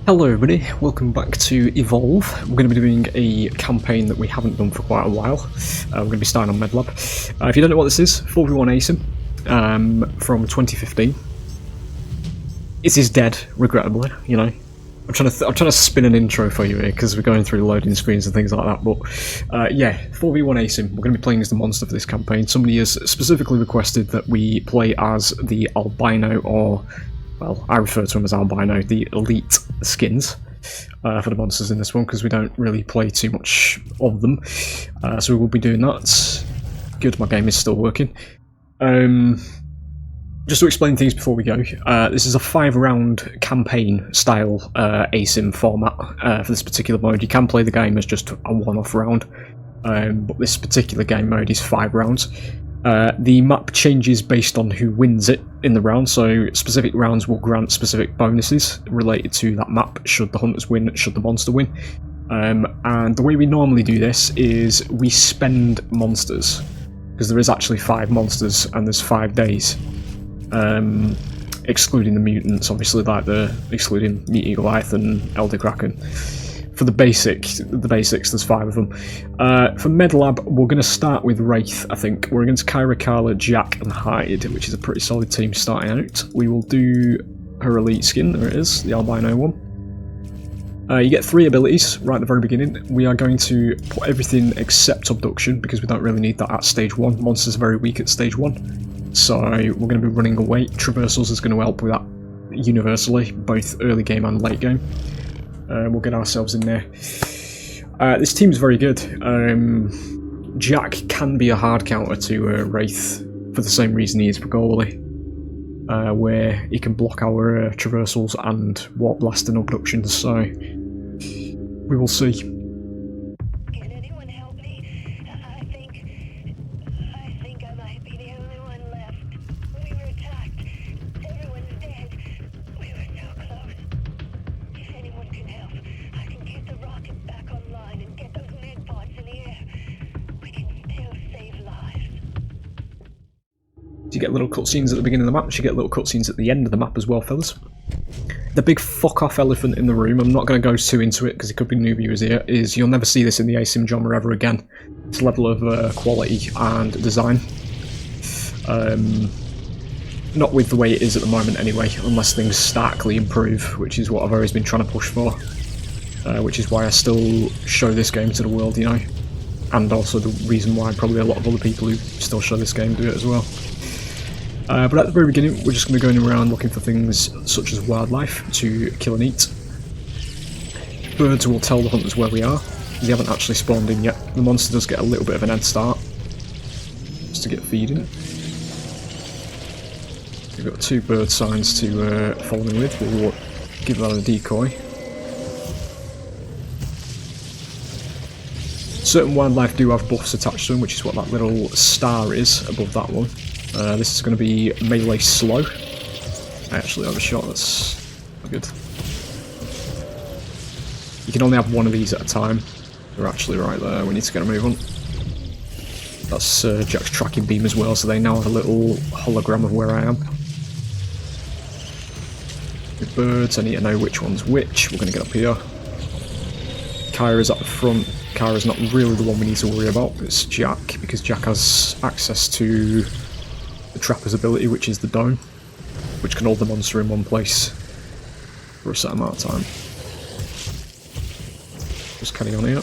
Hello everybody, welcome back to Evolve. We're going to be doing a campaign that we haven't done for quite a while. We're going to be starting on Medlab. If you don't know what this is, 4v1 ASIM from 2015. It is dead, regrettably, you know. I'm trying to spin an intro for you here because we're going through loading screens and things like that, but yeah, 4v1 ASIM. We're going to be playing as the monster for this campaign. Somebody has specifically requested that we play as the albino, or well, I refer to them as albino, the elite skins for the monsters in this one, because we don't really play too much of them. So we will be doing that. Good, my game is still working. Just to explain things before we go, this is a 5-round campaign style ASIM format for this particular mode. You can play the game as just a one-off round, but this particular game mode is 5 rounds. The map changes based on who wins it in the round, so specific rounds will grant specific bonuses related to that map, should the hunters win, should the monster win. And the way we normally do this is we spend monsters, because there is actually 5 monsters and there's 5 days. Excluding the mutants, obviously, like excluding Meat Eagle Ith and Elder Kraken. For the basics, there's 5 of them. For Medlab, we're going to start with Wraith, I think. We're against Kyra, Carla, Jack and Hyde, which is a pretty solid team starting out. We will do her elite skin, there it is, the albino one. You get 3 abilities right at the very beginning. We are going to put everything except abduction, because we don't really need that at stage 1. Monsters are very weak at stage 1. So we're going to be running away. Traversals is going to help with that universally, both early game and late game. We'll get ourselves in there. This team's very good. Jack can be a hard counter to Wraith for the same reason he is for Gorley, where he can block our traversals and warp blast and abductions, so we will see. Can anyone help me? I think I might be the only one left. We were attacked. Everyone's dead. We were so close. If anyone can help, I can get the rocket back online and get those med pods in the air. We can still save lives. You get little cutscenes at the beginning of the map, you get little cutscenes at the end of the map as well, fellas. The big fuck-off elephant in the room, I'm not going to go too into it because it could be new viewers here, is you'll never see this in the ASIM genre ever again. This level of quality and design. Not with the way it is at the moment anyway, unless things starkly improve, which is what I've always been trying to push for. Which is why I still show this game to the world, you know. And also the reason why probably a lot of other people who still show this game do it as well. But at the very beginning, we're just going to be going around looking for things such as wildlife to kill and eat. Birds will tell the hunters where we are. They haven't actually spawned in yet. The monster does get a little bit of an head start, just to get feeding. We've got 2 bird signs to follow me with. We'll give that a decoy. Certain wildlife do have buffs attached to them, which is what that little star is above that one. This is going to be melee slow. I actually have a shot, that's good. You can only have 1 of these at a time. They're actually right there, we need to get a move on. That's Jack's tracking beam as well, so they now have a little hologram of where I am. With birds, I need to know which one's which. We're going to get up here. Kyra's at the front. Kyra's not really the one we need to worry about, it's Jack, because Jack has access to the Trapper's ability, which is the dome, which can hold the monster in one place for a set amount of time. Just carry on here.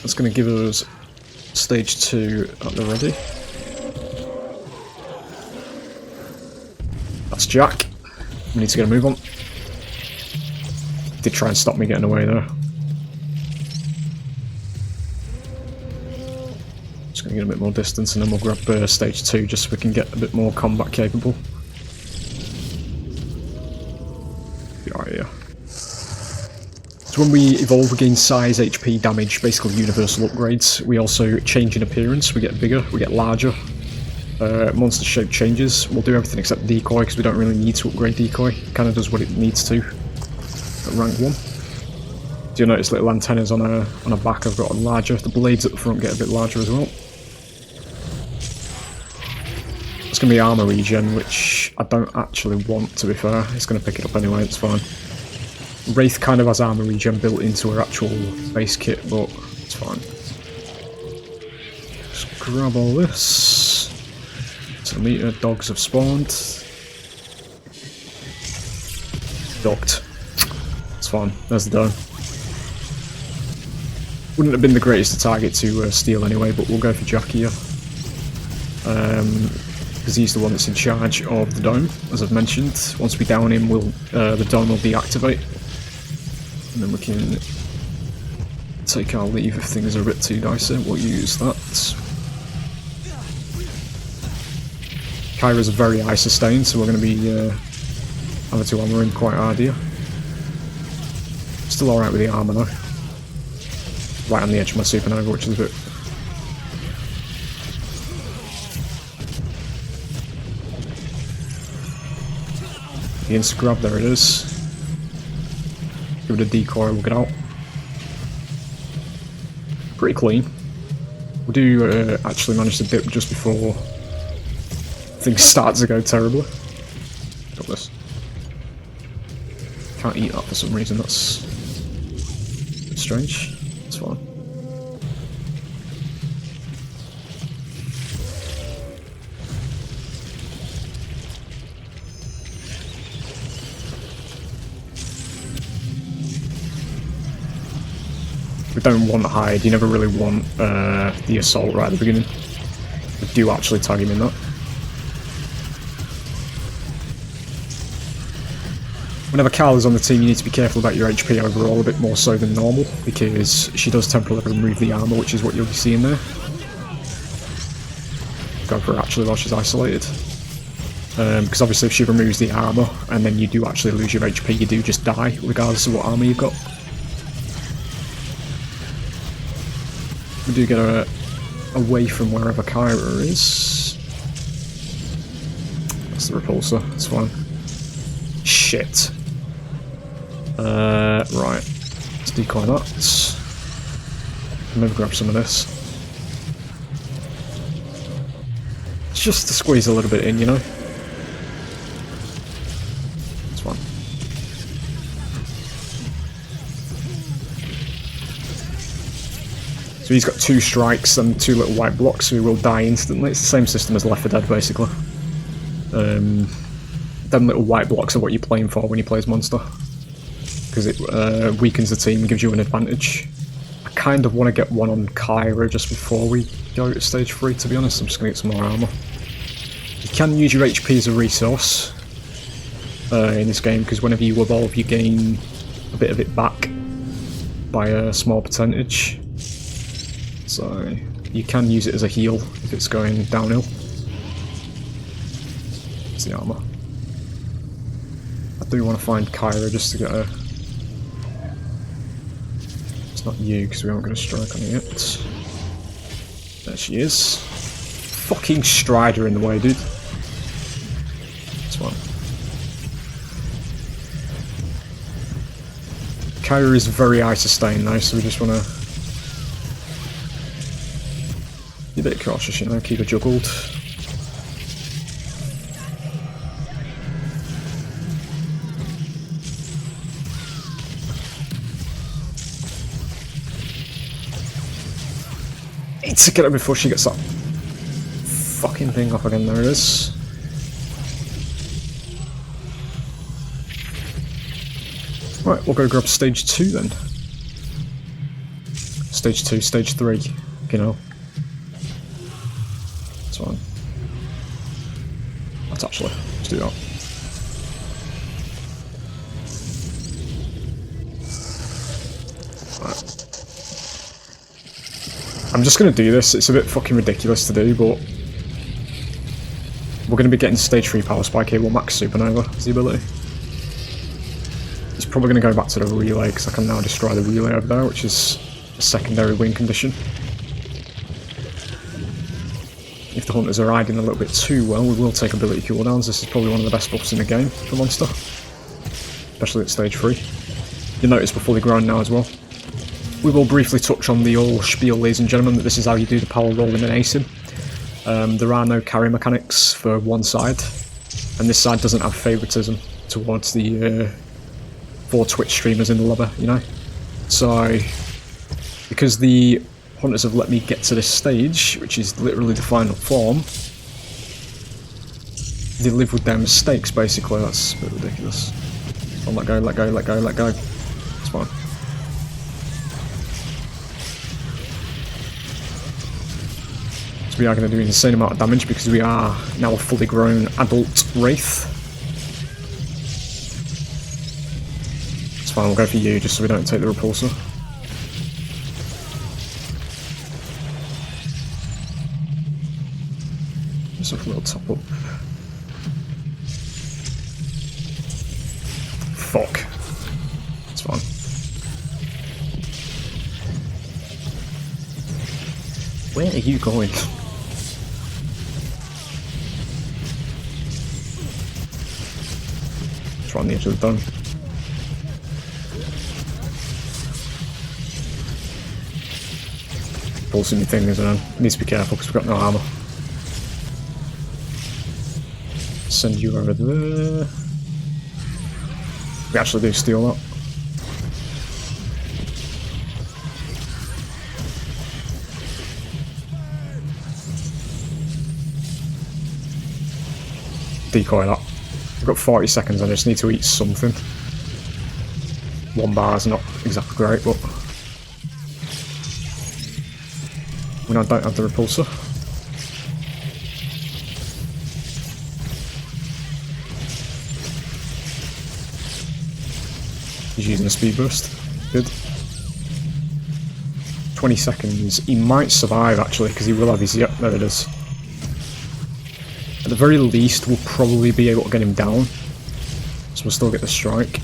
That's going to give us stage 2 at the ready. That's Jack. We need to get a move on. Did try and stop me getting away there. Just going to get a bit more distance and then we'll grab stage 2 just so we can get a bit more combat capable. Be right here. So when we evolve we gain size, HP, damage, basically universal upgrades. We also change in appearance, we get bigger, we get larger. Monster shape changes. We'll do everything except decoy because we don't really need to upgrade decoy. It kind of does what it needs to at rank 1. Do you notice little antennas on a back I've got larger? The blades at the front get a bit larger as well. It's going to be armor regen, which I don't actually want, to be fair. It's going to pick it up anyway, it's fine. Wraith kind of has armor regen built into her actual base kit, but it's fine. Just grab all this. So meter dogs have spawned. Docked. It's fine. There's the dome. Wouldn't have been the greatest target to steal anyway, but we'll go for Jack here. Because he's the one that's in charge of the dome, as I've mentioned. Once we down him, the dome will deactivate. And then we can take our leave if things are a bit too dicey. We'll use that. Kyra's very high sustained, so we're going to be having to armor him quite hard here. Still alright with the armor though. Right on the edge of my supernova, which is a bit... The insta grab, there it is. Give it a decoy, we'll get out. Pretty clean. We do actually manage to dip just before things start to go terribly. Got this. Can't eat that for some reason, that's a bit strange. It's fine. We don't want to hide, you never really want the assault right at the beginning. We do actually tag him in that. Whenever Carl is on the team, you need to be careful about your HP overall, a bit more so than normal, because she does temporarily remove the armor, which is what you'll be seeing there. Go for her actually while she's isolated. Because obviously if she removes the armor, and then you do actually lose your HP, you do just die, regardless of what armor you've got. We do get her away from wherever Kyra is. That's the repulsor, that's fine. Shit. Right. Let's decoy that. Maybe grab some of this. Just to squeeze a little bit in, you know? It's fine. So he's got 2 strikes and 2 little white blocks, so he will die instantly. It's the same system as Left 4 Dead, basically. Them little white blocks are what you're playing for when you play as monster, because it weakens the team and gives you an advantage. I kind of want to get one on Kyra just before we go to stage 3, to be honest. I'm just going to get some more armor. You can use your HP as a resource in this game, because whenever you evolve you gain a bit of it back by a small percentage. So you can use it as a heal if it's going downhill. It's the armor. I do want to find Kyra just to get her. It's not you, because we aren't going to strike on it yet. There she is. Fucking Strider in the way, dude. It's fine. Kyra is very high sustain though, so we just want to be a bit cautious, you know, keep her juggled. Need to get her before she gets that fucking thing off again. There it is. Right, we'll go grab stage 2 then. Stage 2, stage 3, you know. That's fine. Let's actually, let's do that. Right. I'm just going to do this, it's a bit fucking ridiculous to do, but we're going to be getting stage 3 power spike here. We'll max supernova as the ability. He's probably going to go back to the relay, because I can now destroy the relay over there, which is a secondary win condition. If the hunters are hiding a little bit too well, we will take ability cooldowns. This is probably one of the best buffs in the game for monster, especially at stage 3. You'll notice we're fully grown now as well. We will briefly touch on the old spiel, ladies and gentlemen, that this is how you do the power rolling and acing. There are no carry mechanics for one side, and this side doesn't have favouritism towards the 4 Twitch streamers in the lobby, you know? So, because the hunters have let me get to this stage, which is literally the final form, they live with their mistakes, basically. That's a bit ridiculous. Oh, let go, let go, let go, let go. It's fine. So we are going to do an insane amount of damage because we are now a fully grown adult Wraith. It's fine, we'll go for you just so we don't take the repulsor. Just a little top up. Fuck. It's fine. Where are you going? It's right on the edge of the dome. Pulsing me thing as well. Needs to be careful because we've got no armor. Send you over there. We actually do steal that. Decoy that. We've got 40 seconds, I just need to eat something. 1 bar is not exactly great, but when I don't have the repulsor. He's using a speed burst. Good. 20 seconds. He might survive actually, because he will have his. Yep, there it is. At the very least, we'll probably be able to get him down. So we'll still get the strike.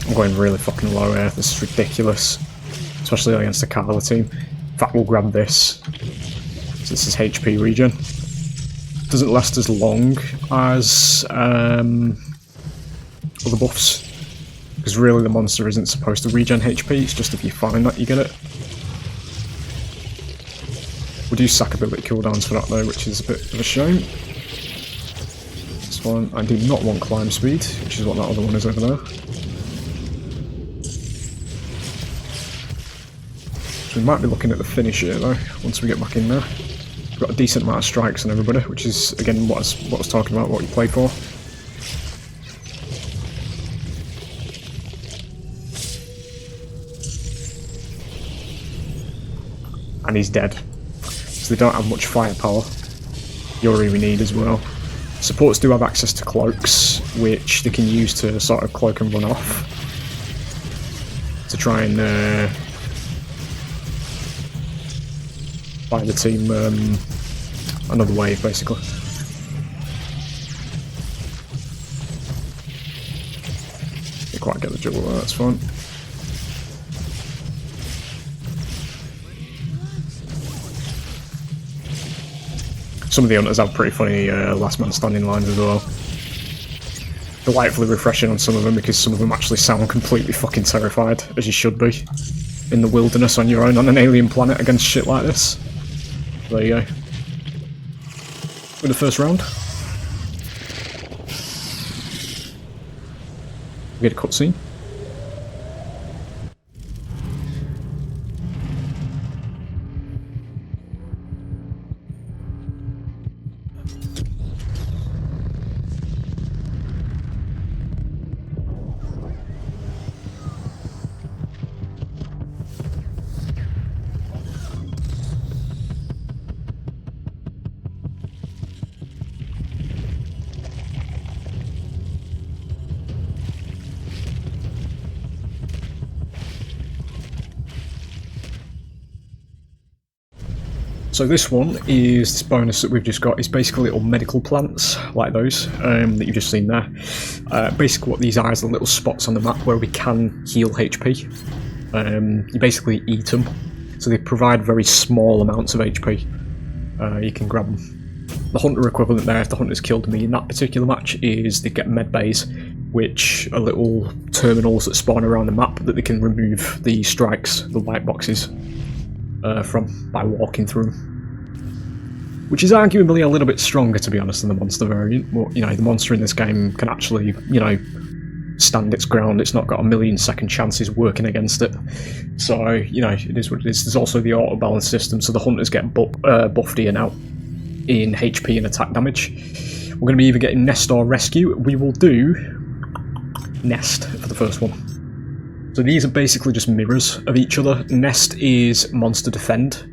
I'm going really fucking low here. This is ridiculous. Especially against the Carla team. In fact, we'll grab this. So this is HP regen. Doesn't last as long as other buffs. Because really the monster isn't supposed to regen HP, it's just if you find that you get it. We do sack ability cooldowns for that though, which is a bit of a shame. This one, I do not want climb speed, which is what that other one is over there. So we might be looking at the finish here though, once we get back in there. We've got a decent amount of strikes on everybody, which is again what I was talking about, what you play for. And he's dead. So they don't have much firepower. Yuri we need as well. Supports do have access to cloaks, which they can use to sort of cloak and run off. To try and buy the team another wave, basically. Didn't quite get the juggle there, that's fine. Some of the hunters have pretty funny last man standing lines as well. Delightfully refreshing on some of them because some of them actually sound completely fucking terrified, as you should be. In the wilderness on your own on an alien planet against shit like this. There you go. With the first round. We get a cutscene. So this one is this bonus that we've just got. It's basically little medical plants like those that you've just seen there. Basically what these are is the little spots on the map where we can heal HP. You basically eat them, so they provide very small amounts of HP. You can grab them. The hunter equivalent there, if the hunter's killed me in that particular match, is they get med bays, which are little terminals that spawn around the map that they can remove the strikes, the light boxes. from by walking through them. Which is arguably a little bit stronger, to be honest, than the monster variant. But, you know, the monster in this game can actually, you know, stand its ground. It's not got a million second chances working against it. So, you know, it is what it is. There's also the auto balance system, so the hunters get buffed here now in HP and attack damage. We're going to be either getting Nest or Rescue. We will do Nest for the first one. So these are basically just mirrors of each other. Nest is Monster Defend,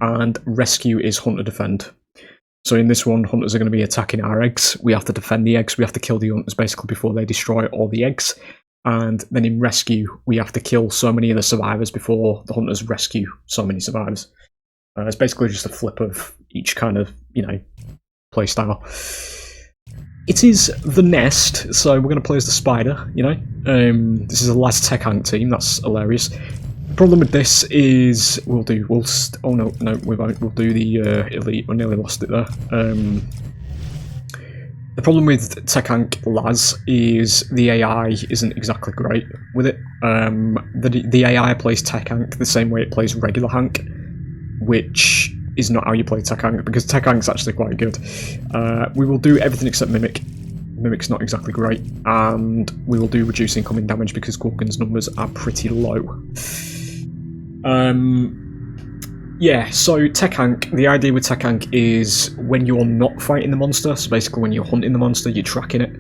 and Rescue is Hunter Defend. So in this one, hunters are going to be attacking our eggs. We have to defend the eggs. We have to kill the hunters basically before they destroy all the eggs. And then in Rescue, we have to kill so many of the survivors before the hunters rescue so many survivors. It's basically just a flip of each kind of, you know, playstyle. It is the Nest, so we're going to play as the Spider, you know. This is a last tech hank team, that's hilarious. The problem with this is oh no, we won't. We'll do the elite. We nearly lost it there. The problem with Tech Hank Laz is the AI isn't exactly great with it. The AI plays Tech Hank the same way it plays regular Hank, which is not how you play Tech Hank, because Tech Hank's actually quite good. We will do everything except Mimic. Mimic's not exactly great, and we will do reduce incoming damage because Gorgon's numbers are pretty low. Yeah, so Tech Hank, the idea with Tech Hank is when you're not fighting the monster, so basically when you're hunting the monster, you're tracking it,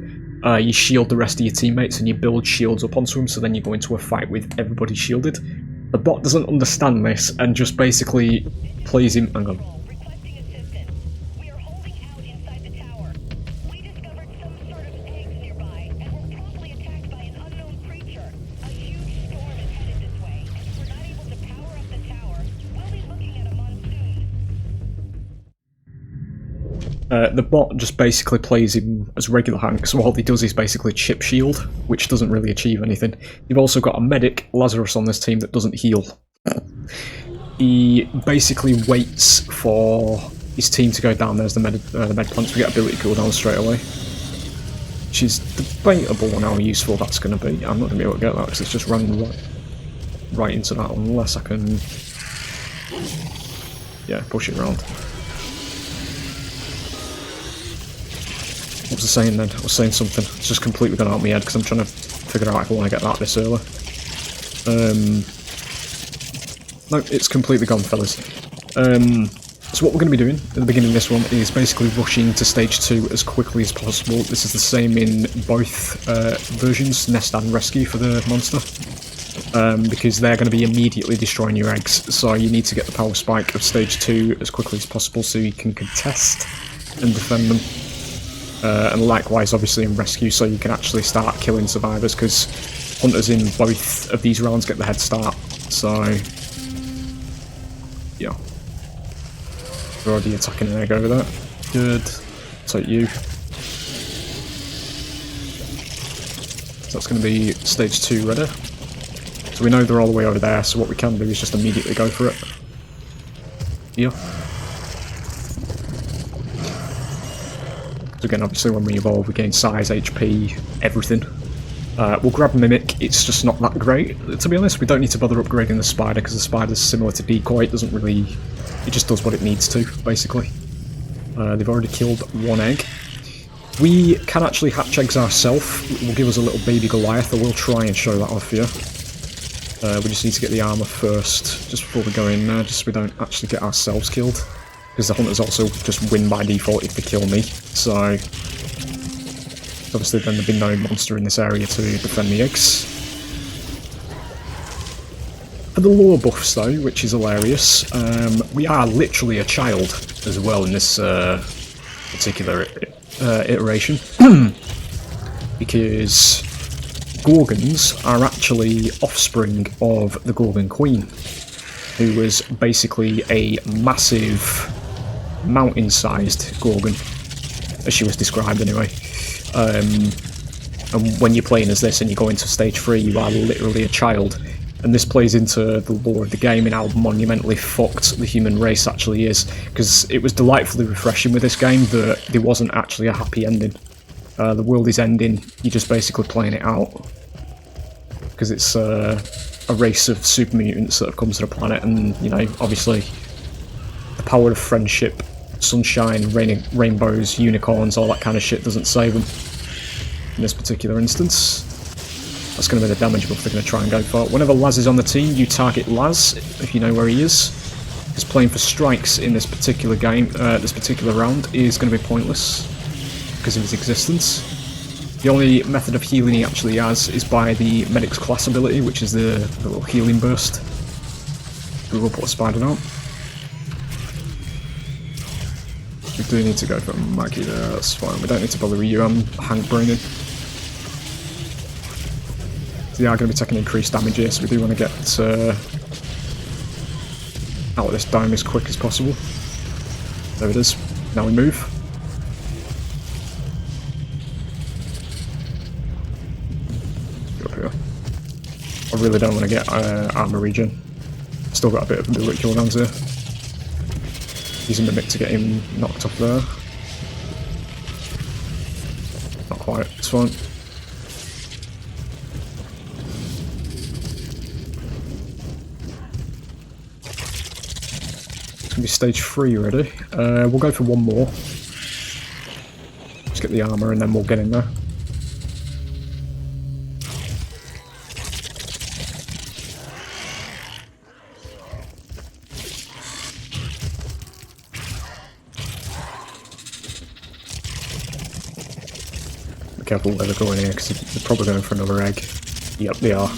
you shield the rest of your teammates and you build shields up onto them, so then you go into a fight with everybody shielded. The bot doesn't understand this and just basically plays him. Hang on. Requesting assistance. We are holding out inside the tower. We discovered some sort of eggs nearby and were promptly attacked by an unknown creature. A huge storm is headed this way, and if we're not able to power up the tower, we'll be looking at a monsoon. The bot just basically plays him as regular Hank, so all he does is basically chip shield, which doesn't really achieve anything. You've also got a medic, Lazarus, on this team that doesn't heal. He basically waits for his team to go down. There's the med plants. We get ability cooldown straight away, which is debatable on how useful that's going to be. I'm not going to be able to get that because it's just running right into that unless I can, yeah, push it around. What was I saying then? I was saying something. It's just completely gone out of my head because I'm trying to figure out if I want to get that this early. No, it's completely gone, fellas. So what we're going to be doing at the beginning of this one is basically rushing to stage 2 as quickly as possible. This is the same in both versions, Nest and Rescue for the monster, because they're going to be immediately destroying your eggs, so you need to get the power spike of stage 2 as quickly as possible so you can contest and defend them. And likewise, obviously, in Rescue, so you can actually start killing survivors, because hunters in both of these rounds get the head start. So, yeah. We're already attacking an egg over there. Good. Take you. So that's going to be stage 2 ready. So we know they're all the way over there, so what we can do is just immediately go for it. Yeah. So again, obviously when we evolve we gain size, HP, everything. We'll grab Mimic, it's just not that great, to be honest. We don't need to bother upgrading the Spider because the Spider's similar to Decoy, it doesn't really... it just does what it needs to, basically. They've already killed one egg. We can actually hatch eggs ourselves. It will give us a little baby Goliath, I will try and show that off here. We just need to get the armour first, just before we go in there, just so we don't actually get ourselves killed. Because the hunters also just win by default if they kill me, so obviously then there'd be no monster in this area to defend the eggs. For the lore buffs though, which is hilarious, we are literally a child as well in this particular iteration, because Gorgons are actually offspring of the Gorgon Queen, who was basically a massive mountain-sized Gorgon, as she was described anyway. And when you're playing as this and you go into stage 3, you are literally a child. And this plays into the lore of the game and how monumentally fucked the human race actually is, because it was delightfully refreshing with this game that there wasn't actually a happy ending. The world is ending, you're just basically playing it out. Because it's a race of super mutants that have come to the planet, and you know, obviously, the power of friendship, sunshine, rainbows, unicorns, all that kind of shit doesn't save them. In this particular instance, that's going to be the damage buff they're going to try and go for. Whenever Laz is on the team, you target Laz if you know where he is. Because playing for strikes in this particular game, this particular round, is going to be pointless because of his existence. The only method of healing he actually has is by the Medic's class ability, which is the little healing burst. We will put a spider out. We do need to go for Maggie there, that's fine. We don't need to bother with you, I'm Hank Braining. So they are going to be taking increased damage here, so we do want to get out of this dome as quick as possible. There it is. Now we move. I really don't want to get armor regen. Still got a bit of ability cooldowns here. Using the Mimic to get him knocked off there. Not quite, it's fine. It's going to be stage 3 ready. We'll go for one more. Just get the armor and then we'll get in there. Careful where they're going here, because they're probably going for another egg. Yep, they are.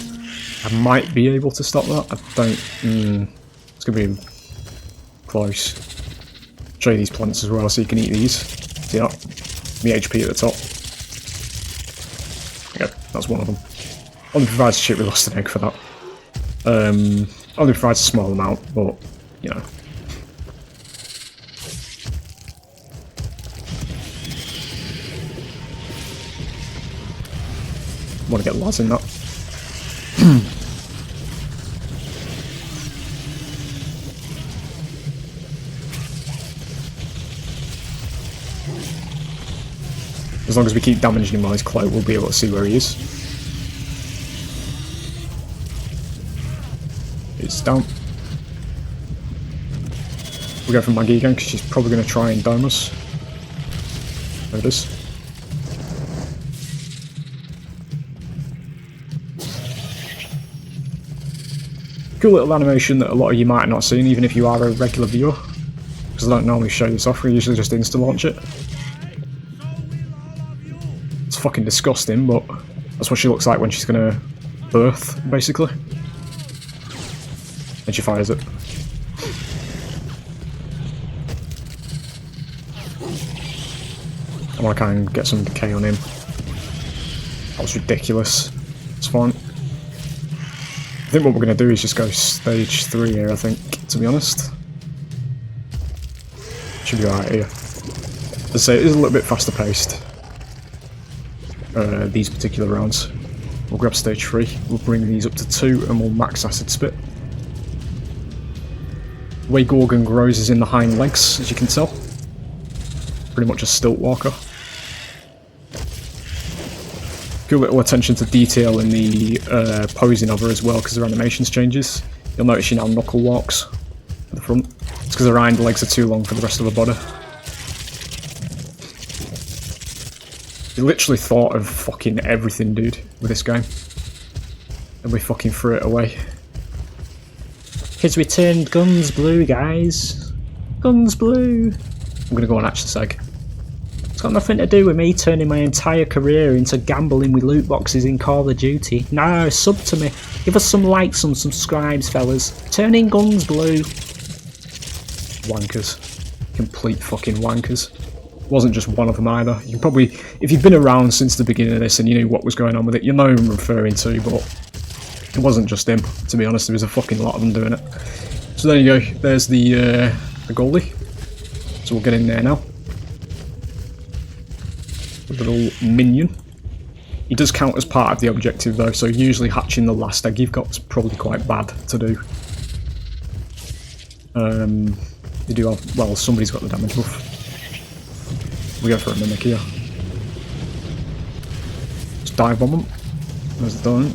I might be able to stop that. I don't... it's going to be close. Show you these plants as well, so you can eat these. See that? The HP at the top. There you go, that's one of them. Only provides shit, we lost an egg for that. Only provides a small amount, but, you know. Want to get Laz in that. As long as we keep damaging him while he's cloaked, we'll be able to see where he is. It's down. We go for Maggie again because she's probably going to try and dome us. There it is. Cool little animation that a lot of you might have not seen, even if you are a regular viewer, because I don't normally show this off, we usually just insta-launch it. It's fucking disgusting, but that's what she looks like when she's gonna birth, basically. And she fires it. I want to kind of get some decay on him. That was ridiculous. It's fine. I think what we're going to do is just go stage 3 here, I think, to be honest. Should be alright here. As I say, it is a little bit faster paced, these particular rounds. We'll grab stage 3, we'll bring these up to 2 and we'll max acid spit. The way Gorgon grows is in the hind legs, as you can tell. Pretty much a stilt walker. Good little attention to detail in the posing of her as well, because her animations changes. You'll notice she now knuckle walks at the front. It's because her hind legs are too long for the rest of her body. You literally thought of fucking everything, dude, with this game. And we fucking threw it away. Because we turned guns blue, guys. Guns blue. I'm gonna go on Hatch this egg. It's got nothing to do with me turning my entire career into gambling with loot boxes in Call of Duty. No, sub to me. Give us some likes and subscribes, fellas. Turning guns blue. Wankers. Complete fucking wankers. Wasn't just one of them either. You can probably, if you've been around since the beginning of this and you knew what was going on with it, you know who I'm referring to, but it wasn't just him, to be honest. There was a fucking lot of them doing it. So there you go. There's the goalie. So we'll get in there now. A little minion. He does count as part of the objective though, so usually hatching the last egg you've got is probably quite bad to do. You do have, well, somebody's got the damage buff. We go for a mimic here. Just dive bomb them. There's the dome.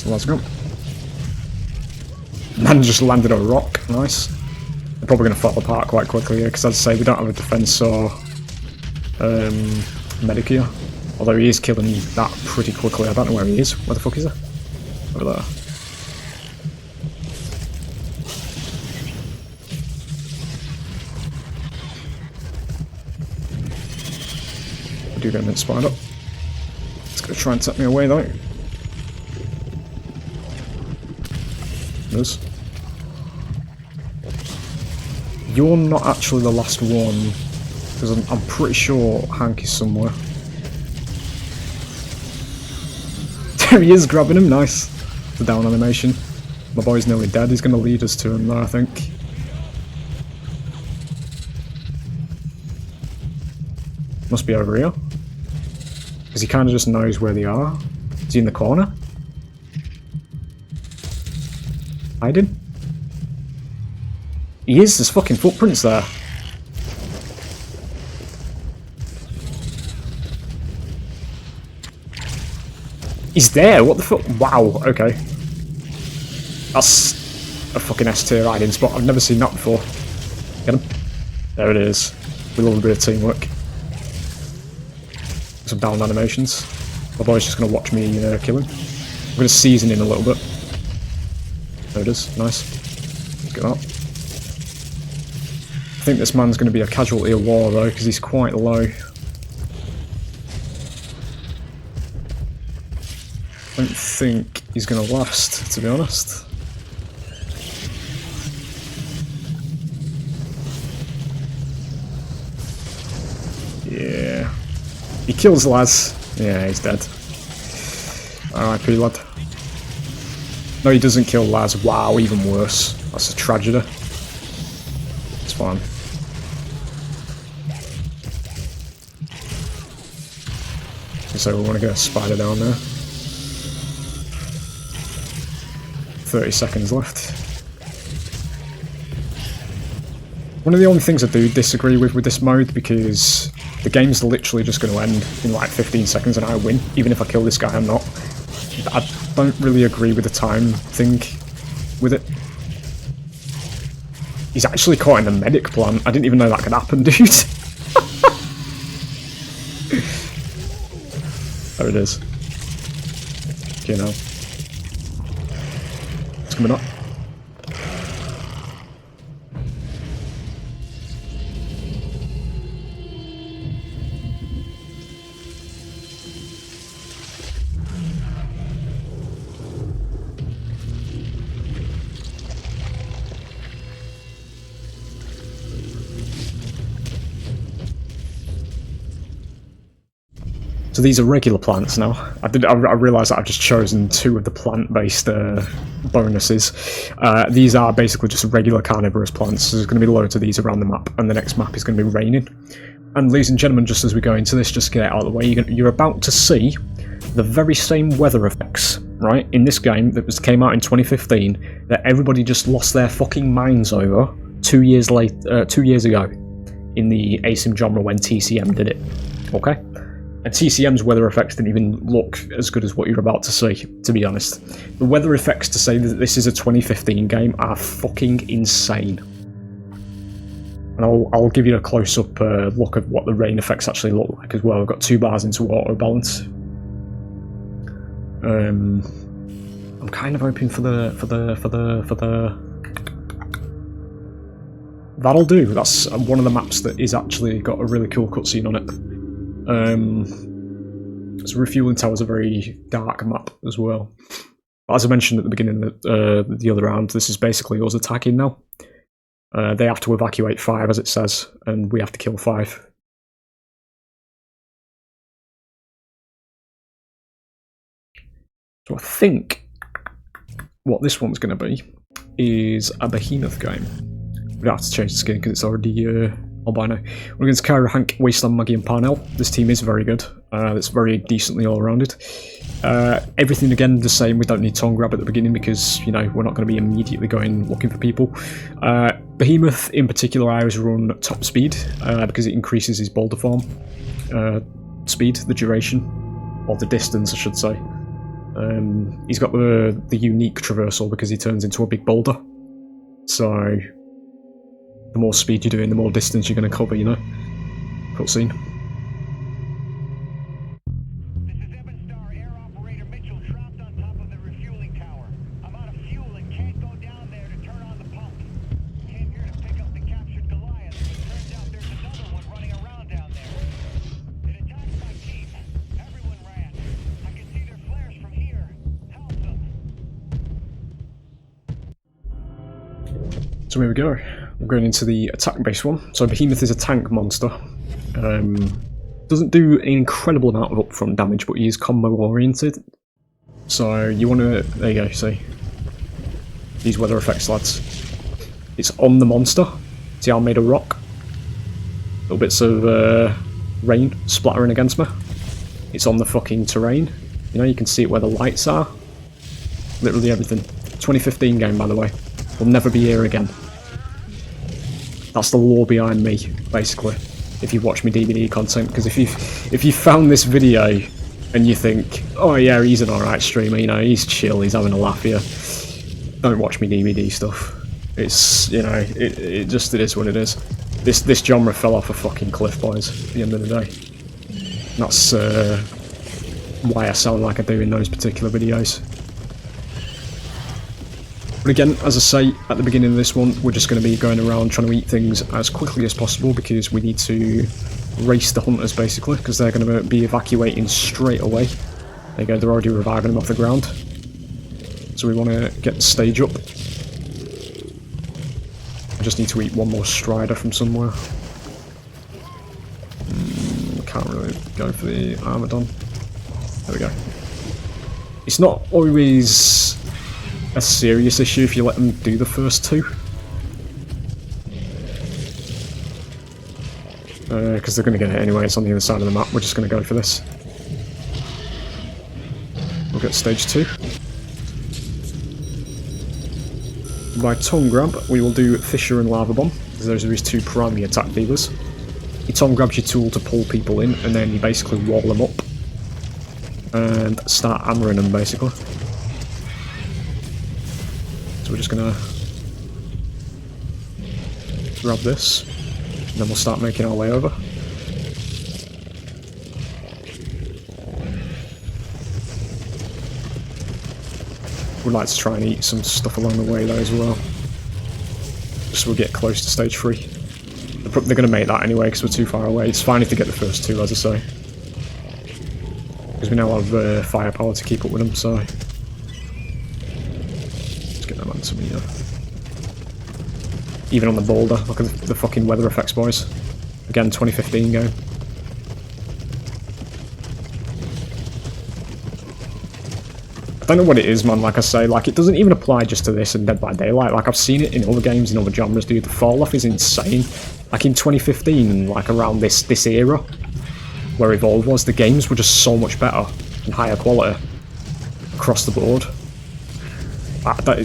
let's go. Man just landed a rock. Nice. They're probably going to fall apart quite quickly here, because as I say, we don't have a defense or medic here. Although he is killing that pretty quickly. I don't know where he is. Where the fuck is he? Over there. I do get him inspired up. It's going to try and take me away though. Does. You're not actually the last one, because I'm pretty sure Hank is somewhere. There he is, grabbing him, nice. The down animation. My boy's nearly dead, he's going to lead us to him there, I think. Must be over here. Because he kind of just knows where they are. Is he in the corner? Hiding? He is, there's fucking footprints there. He's there, what the fuck? Wow, okay. That's a fucking S-tier hiding spot, I've never seen that before. Get him? There it is. We love a bit of teamwork. Some down animations. My boy's just going to watch me kill him. I'm going to season in a little bit. There it is, nice. Let's get that. I think this man's going to be a casualty of war though, because he's quite low. I don't think he's going to last, to be honest. Yeah. He kills Laz. Yeah, he's dead. R.I.P. lad. No, he doesn't kill Laz. Wow, even worse. That's a tragedy. It's fine. So we want to get a spider down there. 30 seconds left. One of the only things I do disagree with this mode, because the game's literally just going to end in like 15 seconds and I win, even if I kill this guy or not. I don't really agree with the time thing with it. He's actually caught in the medic plant. I didn't even know that could happen, dude. There it is. Okay, now. It's coming up. So these are regular plants now. I realised that I've just chosen 2 of the plant-based bonuses. These are basically just regular carnivorous plants. So there's going to be loads of these around the map, and the next map is going to be raining. And ladies and gentlemen, just as we go into this, just to get it out of the way, you're about to see the very same weather effects, right, in this game that came out in 2015 that everybody just lost their fucking minds over 2 years ago in the ASIM genre when TCM did it. Okay? And TCM's weather effects didn't even look as good as what you're about to see, to be honest. The weather effects to say that this is a 2015 game are fucking insane. And I'll give you a close-up look at what the rain effects actually look like as well. I've got 2 bars into auto balance. I'm kind of hoping for the that'll do. That's one of the maps that is actually got a really cool cutscene on it. So Refueling Tower is a very dark map as well. But as I mentioned at the beginning of the other round, this is basically us attacking now. They have to evacuate 5, as it says, and we have to kill 5. So I think what this one's going to be is a behemoth game. We don't have to change the skin because it's already albino. We're going to carry Hank, Wasteland, Maggie and Parnell. This team is very good. It's very decently all-rounded. Everything again the same. We don't need tongue grab at the beginning because, you know, we're not going to be immediately going looking for people. Behemoth in particular I always run top speed because it increases his boulder form speed, the duration, or the distance I should say. He's got the unique traversal because he turns into a big boulder. So the more speed you're doing, the more distance you're going to cover, you know? Cutscene. This is Evan Star, Air Operator Mitchell, trapped on top of the refueling tower. I'm out of fuel and can't go down there to turn on the pump. Came here to pick up the captured Goliath, but turns out there's another one running around down there. It attacked my team. Everyone ran. I can see their flares from here. Help them. So here we go. We're going into the attack-based one. So Behemoth is a tank monster. Doesn't do an incredible amount of upfront damage, but he is combo-oriented. So you want to... There you go, see? These weather effects, lads. It's on the monster. See how I'm made of rock? Little bits of rain splattering against me. It's on the fucking terrain. You know, you can see it where the lights are. Literally everything. 2015 game, by the way. Will never be here again. That's the lore behind me, basically. If you watch my DVD content, because if you found this video and you think, oh yeah, he's an alright streamer, you know, he's chill, he's having a laugh here, don't watch me DVD stuff. It's, you know, it is what it is. This genre fell off a fucking cliff, boys. At the end of the day, and that's why I sound like I do in those particular videos. But again, as I say at the beginning of this one, we're just going to be going around trying to eat things as quickly as possible because we need to race the hunters basically, because they're going to be evacuating straight away. There you go, they're already reviving them off the ground. So we want to get the stage up. I just need to eat one more strider from somewhere. Can't really go for the Armadon. There we go. It's not always a serious issue if you let them do the first two, because they're going to get it anyway. It's on the other side of the map. We're just going to go for this. We'll get stage 2. By tongue grab, we will do Fissure and Lava Bomb, because those are his two primary attack dealers. Your tongue grabs your tool to pull people in, and then you basically wall them up and start hammering them basically. So we're just gonna grab this, and then we'll start making our way over. We'd like to try and eat some stuff along the way though as well, just so we get close to stage 3. They're going to make that anyway because we're too far away. It's fine if they get the first 2, as I say, because we now have firepower to keep up with them, so let's get them onto me. Even on the boulder, look at the fucking weather effects, boys. Again, 2015 game. I don't know what it is, man. Like I say, like, it doesn't even apply just to this and Dead by Daylight. Like, I've seen it in other games, in other genres, dude. The fall off is insane. Like in 2015, like around this era where Evolve was, the games were just so much better and higher quality across the board.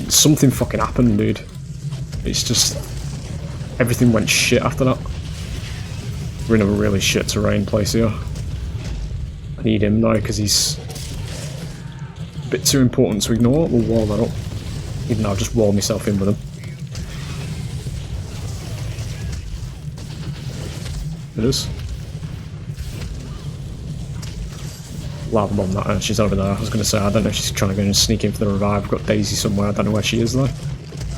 Something fucking happened, dude. It's just everything went shit after that. We're in a really shit terrain place here. I need him though because he's a bit too important to ignore. We'll wall that up, even though I've just walled myself in with him. It is. Lava bomb that, she's over there. I was going to say, I don't know if she's trying to go and sneak in for the revive. I've got Daisy somewhere, I don't know where she is though.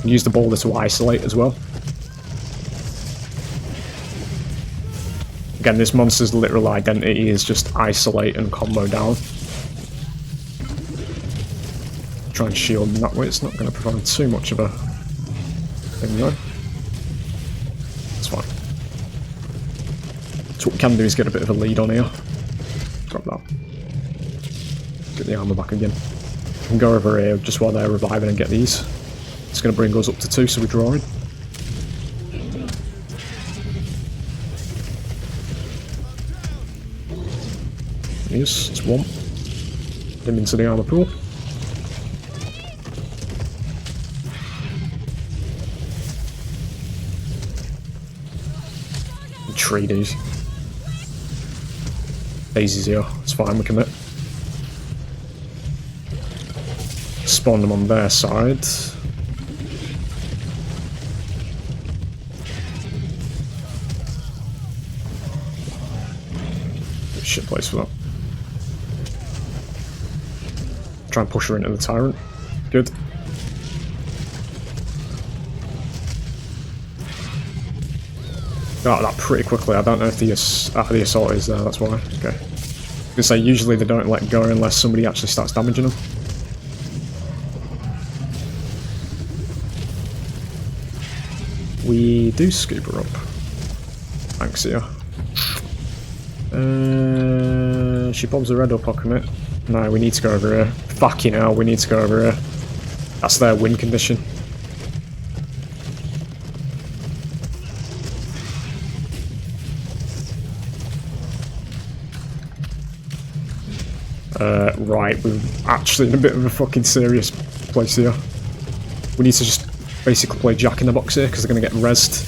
Use the boulder to isolate as well. Again, this monster's literal identity is just isolate and combo down. Try and shield them that way, it's not going to provide too much of a thing though. It's fine. So what we can do is get a bit of a lead on here. Drop that. Get the armor back again. We can go over here just while they're reviving and get these. It's going to bring us up to 2, so we're drawing. Yes, it's 1. Get him into the armor pool. Tree dude. Daisy's here, it's fine, we commit. spawned them on their side. Shit place for that. Try and push her into the tyrant. Good. Got that pretty quickly. I don't know if the assault is there, that's why. Okay. I was gonna say, usually they don't let go unless somebody actually starts damaging them. We do scoop her up. Thanks, yeah. She bombs her head up, I'll commit. No, we need to go over here. Fucking hell, we need to go over here. That's their win condition. Right, we're actually in a bit of a fucking serious place here. We need to just basically play Jack in the Box here, because they're going to get rezzed.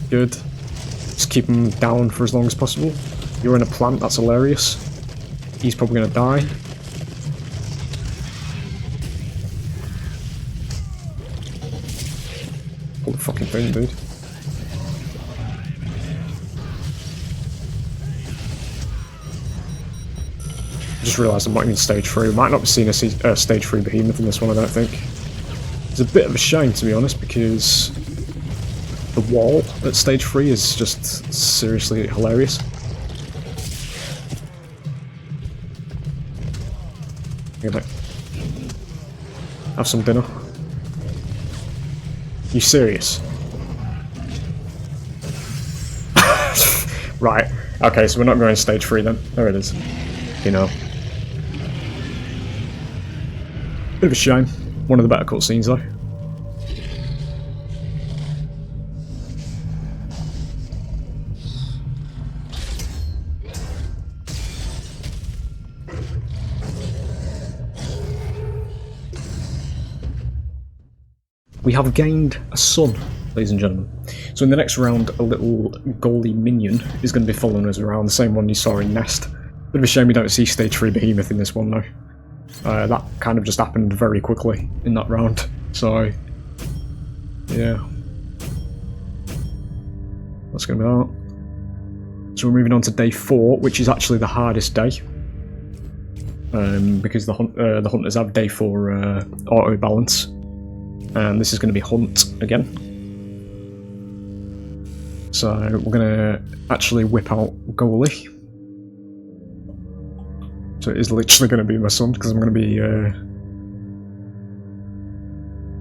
Good. Just keep them down for as long as possible. You're in a plant, that's hilarious. He's probably going to die. Pull the fucking thing, dude. Just realised I'm not even stage 3. We might not be seeing a stage 3 behemoth in this one, I don't think. It's a bit of a shame, to be honest, because the wall at stage 3 is just seriously hilarious. Have some dinner. You serious? Right. Okay, so we're not going stage 3 then. There it is. You know. Bit of a shame. One of the better cutscenes though. We have gained a son, ladies and gentlemen. So in the next round, a little goalie minion is going to be following us around, the same one you saw in Nest. Bit of a shame we don't see stage 3 behemoth in this one though. That kind of just happened very quickly in that round, so yeah. That's going to be that. So we're moving on to day 4, which is actually the hardest day. Because the hunters have day 4 auto balance. And this is going to be hunt again. So we're going to actually whip out goalie. So it is literally going to be my son, because I'm going to be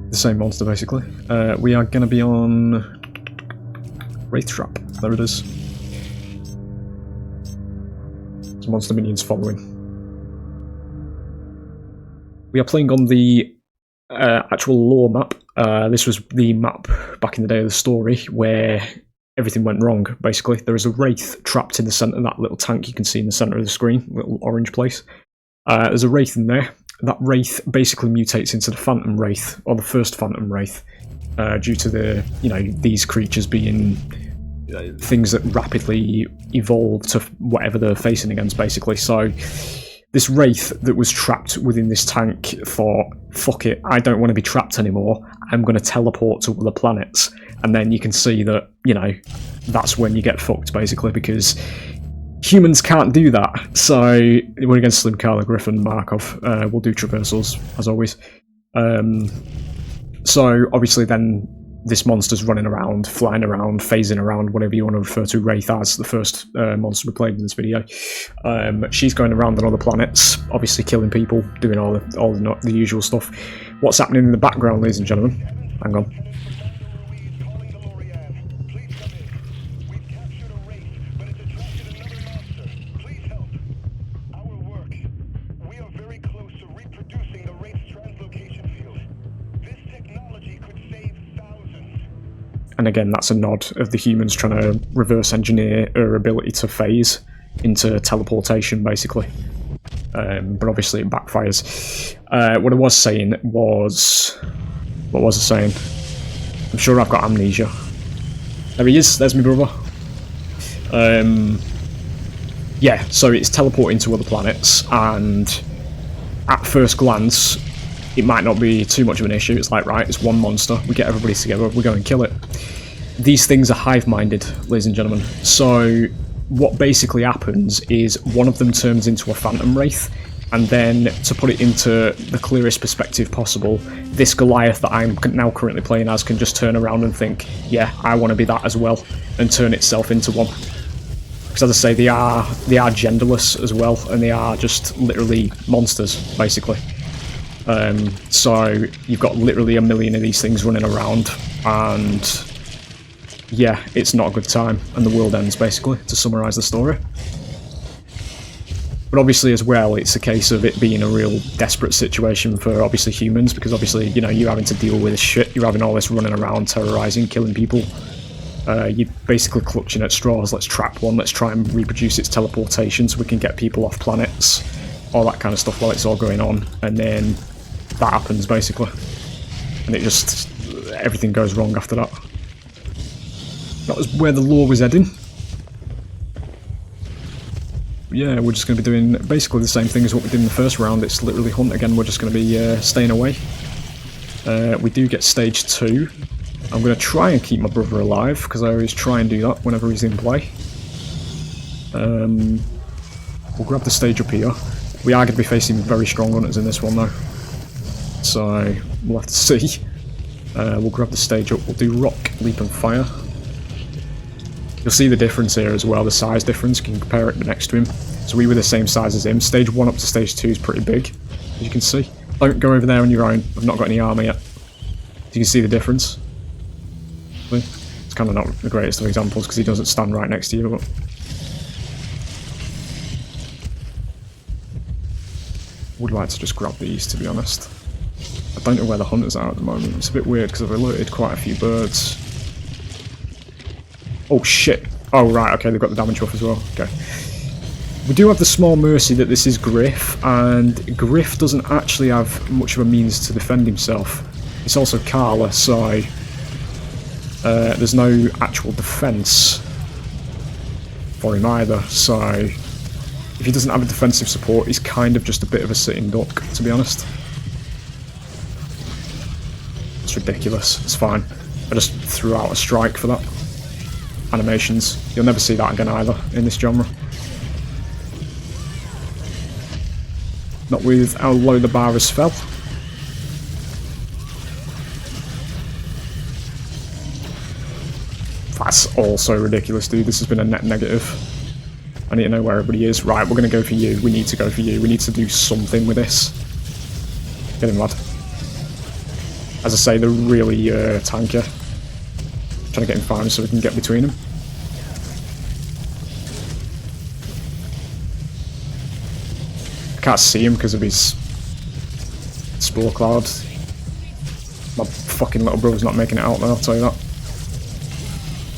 the same monster basically. We are going to be on Wraith Trap. There it is. Some monster minions following. We are playing on the actual lore map. This was the map back in the day of the story where everything went wrong, basically. There is a Wraith trapped in the centre, that little tank you can see in the centre of the screen, little orange place. There's a Wraith in there. That Wraith basically mutates into the Phantom Wraith, or the first Phantom Wraith, due to the, these creatures being things that rapidly evolve to whatever they're facing against, basically. So this Wraith that was trapped within this tank thought, fuck it, I don't want to be trapped anymore, I'm going to teleport to other planets. And then you can see that, that's when you get fucked, basically, because humans can't do that. So we're against Slim, Carla, Griffin, Markov. We'll do traversals, as always. So obviously then this monster's running around, flying around, phasing around, whatever you want to refer to Wraith as, the first monster we played in this video. She's going around on other planets, obviously killing people, doing all the usual stuff. What's happening in the background, ladies and gentlemen? Hang on. And again, that's a nod of the humans trying to reverse engineer her ability to phase into teleportation, basically. But obviously it backfires. What I was saying was... What was I saying? I'm sure I've got amnesia. There he is, there's my brother. Yeah, so it's teleporting to other planets, and at first glance, it might not be too much of an issue. It's like, right, it's one monster, we get everybody together, we go and kill it. These things are hive-minded, ladies and gentlemen. So what basically happens is one of them turns into a phantom wraith, and then, to put it into the clearest perspective possible, this Goliath that I'm now currently playing as can just turn around and think, yeah, I want to be that as well, and turn itself into one. Because as I say, they are genderless as well, and they are just literally monsters, basically. So you've got literally a million of these things running around, and yeah, it's not a good time, and the world ends, basically, to summarise the story. But obviously as well, it's a case of it being a real desperate situation for obviously humans, because obviously, you know, you're having to deal with this shit, you're having all this running around, terrorising, killing people. You're basically clutching at straws. Let's trap one, let's try and reproduce its teleportation so we can get people off planets, all that kind of stuff while it's all going on, and then that happens basically. And it just, everything goes wrong after that. That was where the lore was heading. Yeah, we're just going to be doing basically the same thing as what we did in the first round. It's literally hunt again, we're just going to be staying away. We do get stage 2. I'm going to try and keep my brother alive, because I always try and do that whenever he's in play. We'll grab the stage up here. We are going to be facing very strong hunters in this one though, so we'll have to see. We'll grab the stage up, we'll do rock, leap and fire. You'll see the difference here as well, the size difference, you can compare it next to him. So we were the same size as him. Stage 1 up to stage 2 is pretty big, as you can see. Don't go over there on your own, I've not got any armour yet. You can see the difference. It's kind of not the greatest of examples because he doesn't stand right next to you, but... would like to just grab these, to be honest. I don't know where the hunters are at the moment. It's a bit weird because I've alerted quite a few birds. Oh shit! Oh right, okay, they've got the damage buff as well. Okay. We do have the small mercy that this is Griff, and Griff doesn't actually have much of a means to defend himself. It's also Carla, so there's no actual defense for him either, so if he doesn't have a defensive support, he's kind of just a bit of a sitting duck, to be honest. It's ridiculous, it's fine. I just threw out a strike for that. Animations. You'll never see that again either in this genre. Not with how low the bar has fell. That's also ridiculous, dude. This has been a net negative. I need to know where everybody is. Right, we're going to go for you. We need to go for you. We need to do something with this. Get him, lad. As I say, they're really tanky. Trying to get him farmed so we can get between them. I can't see him because of his spore cloud. My fucking little brother's not making it out there, I'll tell you that.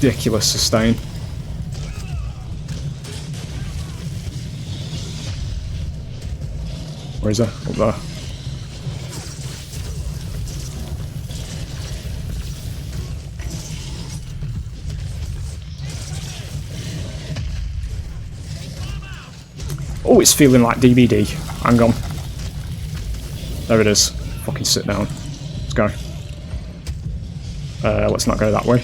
Ridiculous sustain. Where is he? Up there. Oh, it's feeling like DVD. Hang on. There it is. Fucking sit down. Let's go. Let's not go that way.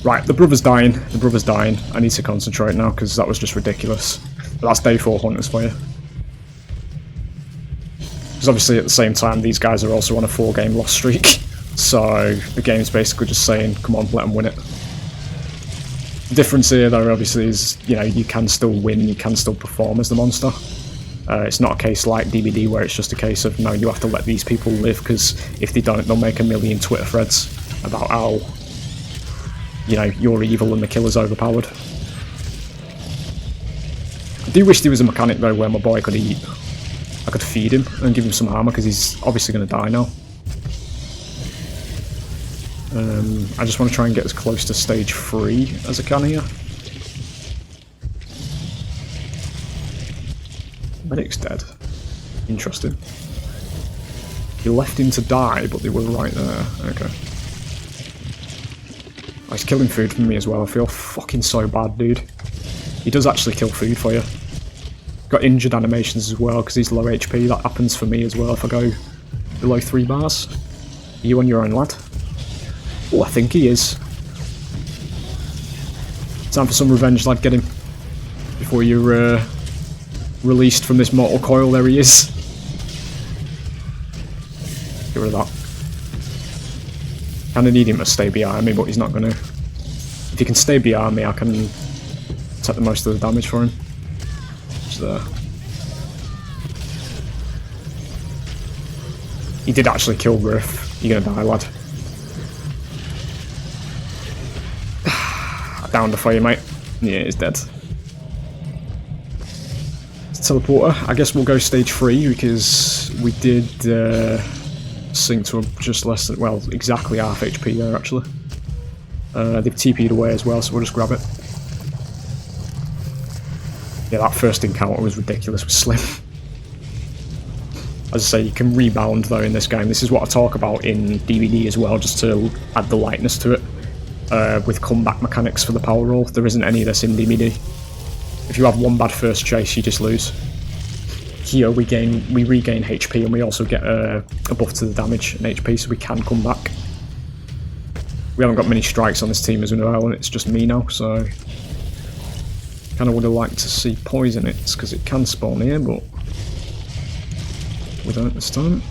Right, the brother's dying. The brother's dying. I need to concentrate now because that was just ridiculous. But that's day 4 hunters for you. Because obviously at the same time, these guys are also on a 4-game loss streak. So the game's basically just saying, come on, let them win it. The difference here, though, obviously, is, you know, you can still win, you can still perform as the monster. It's not a case like DBD where it's just a case of, no, you have to let these people live, because if they don't, they'll make a million Twitter threads about how, you know, you're evil and the killer's overpowered. I do wish there was a mechanic, though, where my boy could eat. I could feed him and give him some armor, because he's obviously going to die now. I just want to try and get as close to stage 3 as I can here. Medic's dead. Interesting. You left him to die, but they were right there. Okay. Oh, he's killing food from me as well. I feel fucking so bad, dude. He does actually kill food for you. Got injured animations as well, because he's low HP. That happens for me as well if I go below 3 bars. Are you on your own, lad? Oh, I think he is. Time for some revenge, lad. Get him. Before you're released from this mortal coil. There he is. Get rid of that. Kinda need him to stay behind me, but he's not gonna. If he can stay behind me, I can take the most of the damage for him. Just there. He did actually kill Griff. You're gonna die, lad. I downed her for you, mate. Yeah, he's dead. Teleporter. I guess we'll go stage 3 because we did sink to just less than, well, exactly half HP there actually. They've TP'd away as well, so we'll just grab it. Yeah, that first encounter was ridiculous with Slim. As I say, you can rebound though in this game. This is what I talk about in DVD as well, just to add the lightness to it. With comeback mechanics for the power roll. There isn't any of this in DVD. If you have one bad first chase, you just lose. Here we regain HP and we also get a buff to the damage and HP, so we can come back. We haven't got many strikes on this team as well, and it's just me now, so kind of would have liked to see poison hits because it can spawn here, but we don't this time.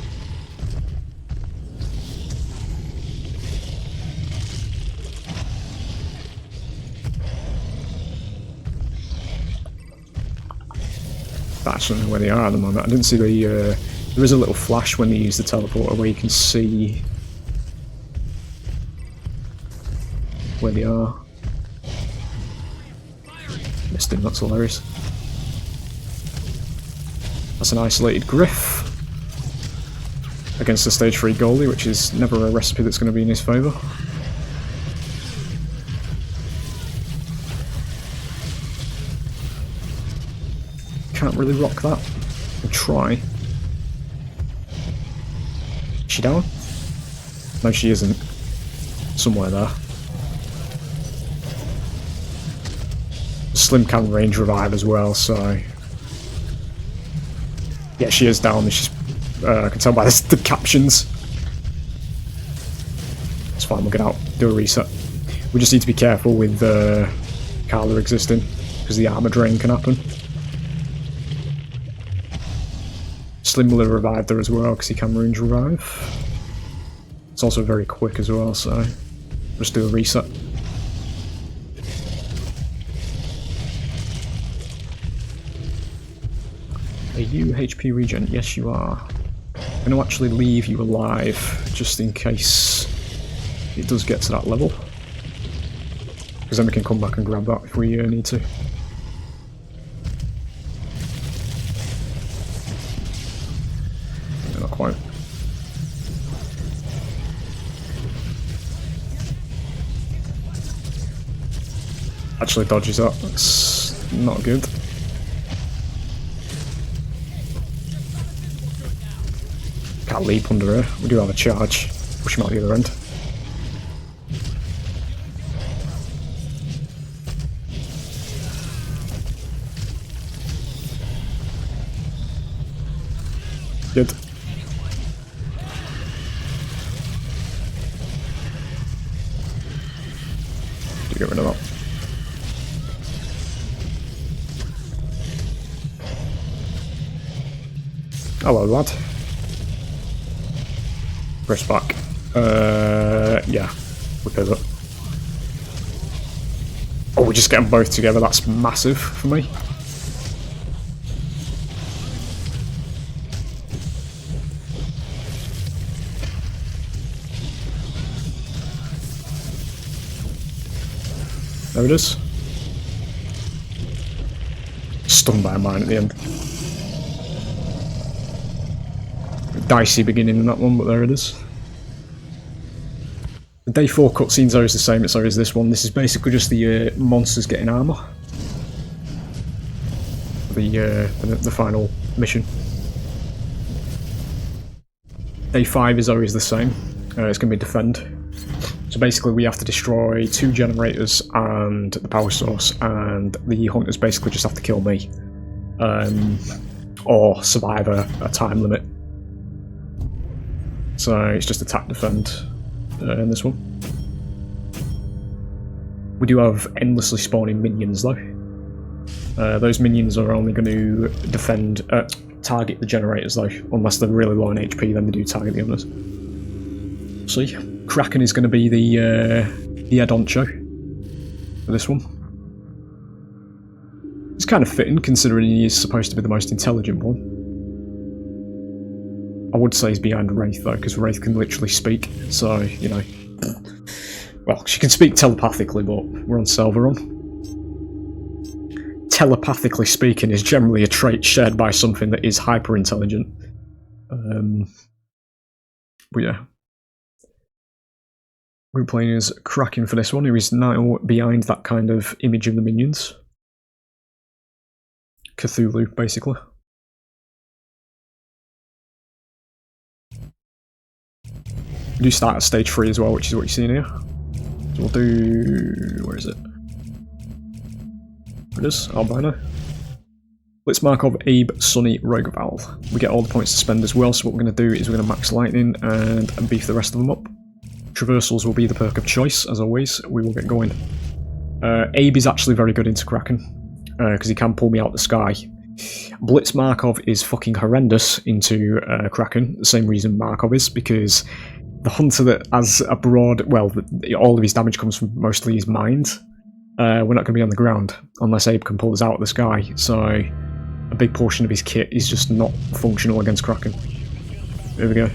I actually don't know where they are at the moment. I didn't see the. There is a little flash when they use the teleporter where you can see where they are. Missed him, that's hilarious. That's an isolated Griff against the stage 3 goalie, which is never a recipe that's going to be in his favour. Can't really rock that. I'll try. Is she down? No, she isn't. Somewhere there. Slim can range revive as well, so yeah, she is down. She's I can tell by the captions. It's fine. We'll get out. Do a reset. We just need to be careful with Carla existing because the armor drain can happen. Slim will have revived her as well because he can range revive. It's also very quick as well, so just do a reset. Are you HP regen? Yes, you are. I'm going to actually leave you alive just in case it does get to that level. Because then we can come back and grab that if we need to. Not quite. Actually dodges that. That's not good. Can't leap under her. We do have a charge. Push him out the other end. Good. Do get rid of that. Hello, lad. Press back. Yeah, we pivot. Oh, we just get them both together. That's massive for me. There it is. Stunned by a mine at the end. Dicey beginning in that one, but there it is. The day 4 cutscene's always the same, it's always this one. This is basically just the monsters getting armor. The final mission. Day 5 is always the same. It's going to be defend. So basically we have to destroy 2 generators and the power source, and the hunters basically just have to kill me. Or survive a time limit. So it's just attack defend in this one. We do have endlessly spawning minions though. Those minions are only going to defend, target the generators though, unless they're really low on HP, then they do target the others. See, Kraken is going to be the head honcho for this one. It's kind of fitting considering he is supposed to be the most intelligent one. I would say he's behind Wraith though, because Wraith can literally speak, so, you know. Well, she can speak telepathically, but we're on Selvaron. Telepathically speaking is generally a trait shared by something that is hyper-intelligent. But yeah. We're playing as Kraken for this one, who is now behind that kind of image of the minions. Cthulhu, basically. We do start at stage 3 as well, which is what you're seeing here. So we'll do... where is it? There it is, Albino. Let's mark off Abe, Sunny, Rogueval. We get all the points to spend as well, so what we're going to do is we're going to max Lightning and beef the rest of them up. Traversals will be the perk of choice, as always. We will get going. Abe is actually very good into Kraken, because he can pull me out the sky. Blitz Markov is fucking horrendous into Kraken, the same reason Markov is, because the hunter that has a broad, well, all of his damage comes from mostly his mind. We're not going to be on the ground unless Abe can pull us out of the sky, so a big portion of his kit is just not functional against Kraken. There we go.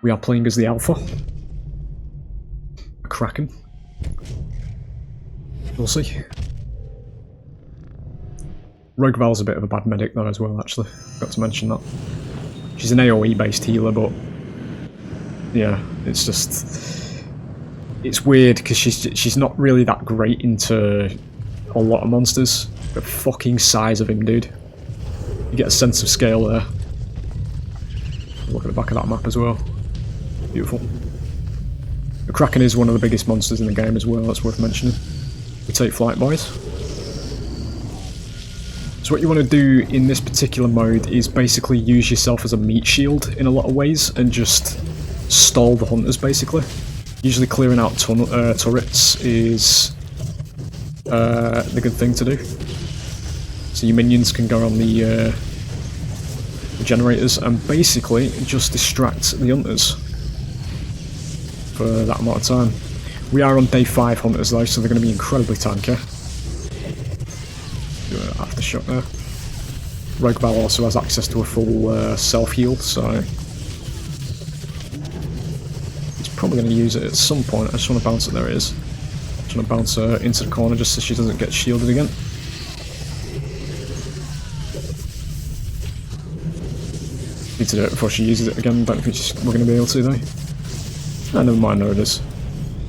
We are playing as the Alpha. A Kraken. We'll see. Rogueval's a bit of a bad medic though as well, actually. Got to mention that. She's an AoE based healer, but yeah, it's just... it's weird because she's not really that great into a lot of monsters. The fucking size of him, dude. You get a sense of scale there. Look at the back of that map as well. Beautiful. The Kraken is one of the biggest monsters in the game as well, that's worth mentioning. We take flight, boys. So what you want to do in this particular mode is basically use yourself as a meat shield in a lot of ways and just stall the hunters, basically. Usually clearing out turrets is the good thing to do. So your minions can go on the generators and basically just distract the hunters for that amount of time. We are on day 5 hunters though, so they're going to be incredibly tanky. Do an aftershock there. Rogueval also has access to a full self-heal, so he's probably going to use it at some point. I just want to bounce it, there it is. I just want to bounce her into the corner just so she doesn't get shielded again. Need to do it before she uses it again, don't think we're going to be able to though. Ah, never mind, there it is.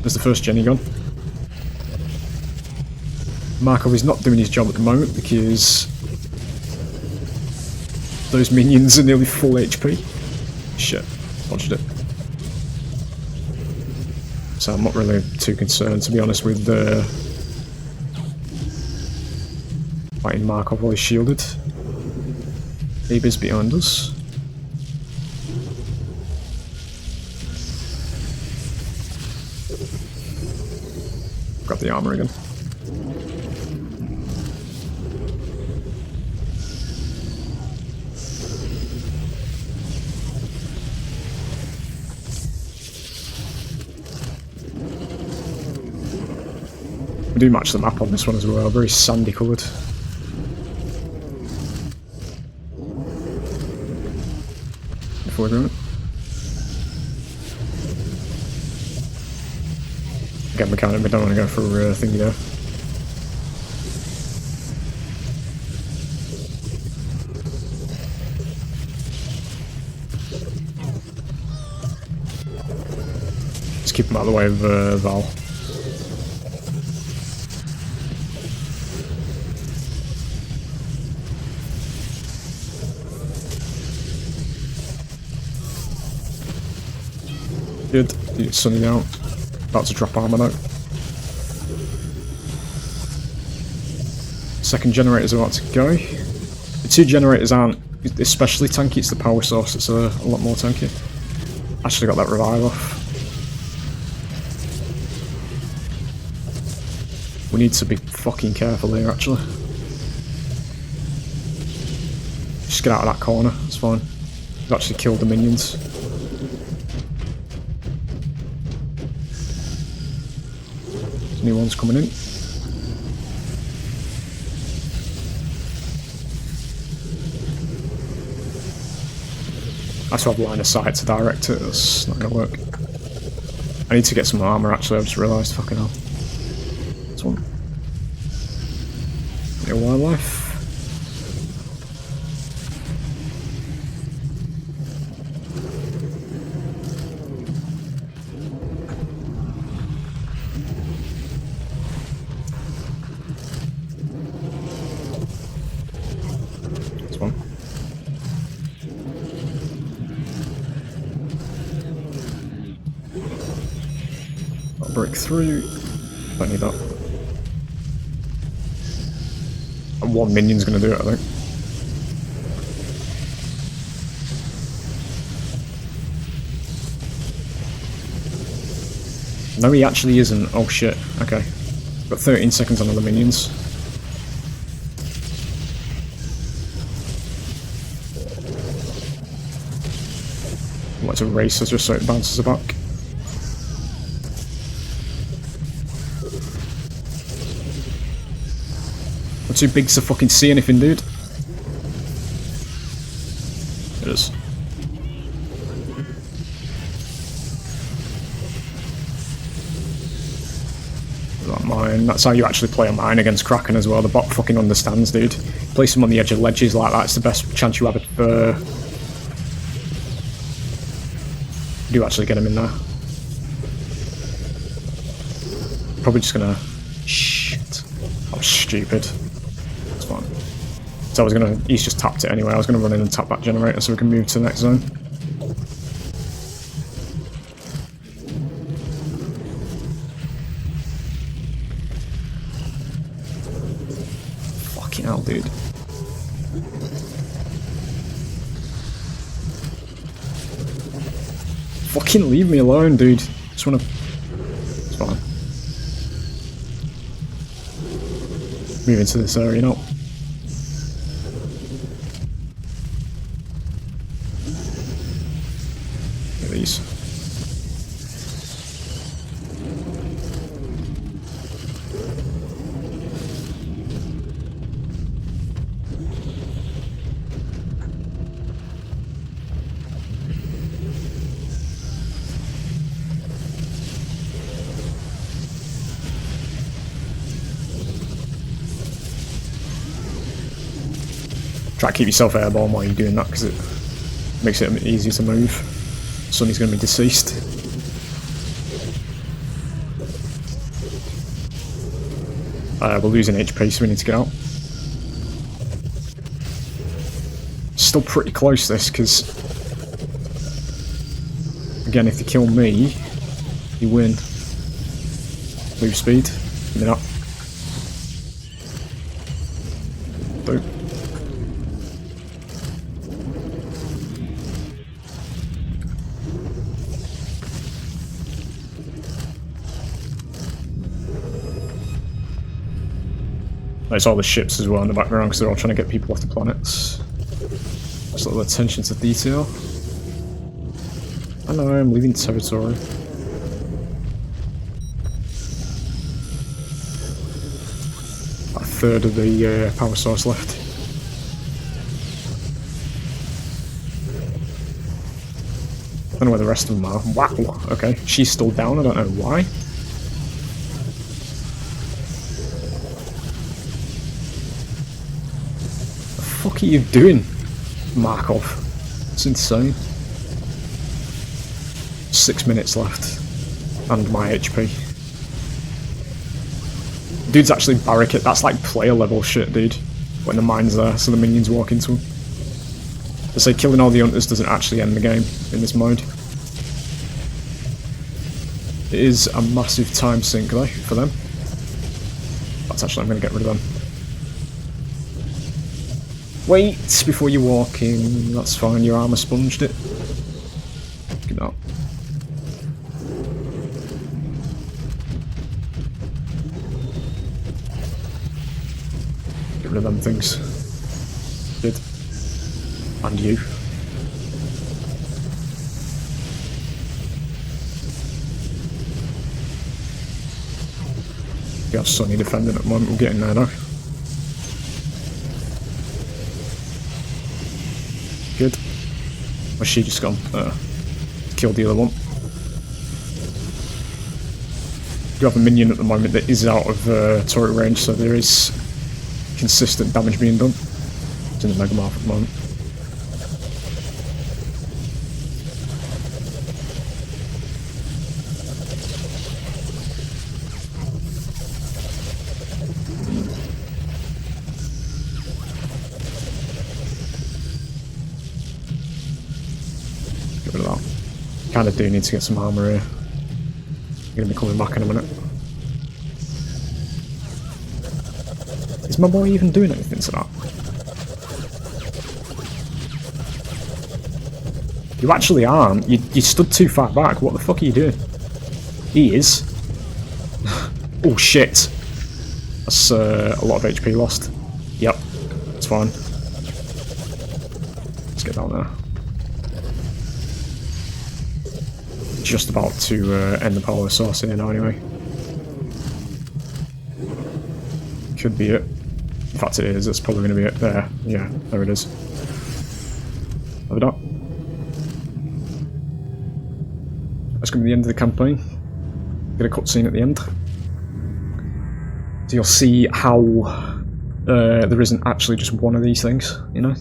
There's the first Jenny gone. Markov is not doing his job at the moment because those minions are nearly full HP. Shit, dodged it. So I'm not really too concerned, to be honest, with fighting Markov while he's shielded. Abe is behind us. Got the armor again. We do match the map on this one as well, very sandy coloured. Before we do it. Again, we don't want to go for thingy there. Just keep him out of the way of Val. Good. Sunny out. About to drop armor now. Second generator's about to go. The two generators aren't especially tanky, it's the power source that's a lot more tanky. Actually got that revive off. We need to be fucking careful here, actually. Just get out of that corner, it's fine. We've actually killed the minions. There's new ones coming in. I have to have line of sight to direct it, that's not gonna work. I need to get some armour actually, I just realised, fucking hell. This one. Your wildlife. This one. I'll break through. Don't need that. And one minion's gonna do it, I think. No, he actually isn't. Oh shit. Okay. Got 13 seconds on all the minions. Let's erase us just so it bounces back. I'm too big to fucking see anything, dude. It is. That mine. That's how you actually play a mine against Kraken as well. The bot fucking understands, dude. Place him on the edge of ledges like that, it's the best chance you have of do actually get him in there. Probably just gonna... Shit. I'm stupid. It's fine. So I was gonna... He's just tapped it anyway. I was gonna run in and tap that generator so we can move to the next zone. Fucking hell, dude. Fucking leave me alone, dude. Just wanna... It's fine. Move into this area now. Look at these. Try to keep yourself airborne while you're doing that because it makes it easier to move. Sonny's going to be deceased. We're losing HP, so we need to get out. Still pretty close this because, again, if they kill me, you win. Move speed. Give me that. Boom. There's all the ships as well in the background because they're all trying to get people off the planets. Just a little attention to detail. I know, I'm leaving territory. A third of the power source left. I don't know where the rest of them are. Wow, okay. She's still down, I don't know why. What are you doing, Markov? It's insane. 6 minutes left. And my HP. Dude's actually barricade. That's like player level shit, dude. When the mine's there, so the minions walk into him. They say killing all the hunters doesn't actually end the game in this mode. It is a massive time sink though, for them. That's actually, I'm going to get rid of them. Wait before you walk in. That's fine. Your armor sponged it. Get that. Get rid of them things. Good. And you. You have Sonny defending at the moment. We're getting there now. Good. Where's she just gone? Killed the other one. You have a minion at the moment that is out of turret range, so there is consistent damage being done. It's in the Mega Marth at the moment. Get rid of that. Kind of do need to get some armor here. I'm going to be coming back in a minute. Is my boy even doing anything to that? You actually aren't. You stood too far back. What the fuck are you doing? He is. Oh shit. That's a lot of HP lost. Yep. It's fine. Let's get down there. Just about to end the power source here now anyway. Could be it. In fact it is, it's probably going to be it there. Yeah, there it is. Have it up. That's going to be the end of the campaign. Get a cutscene at the end. So you'll see how there isn't actually just one of these things, you know?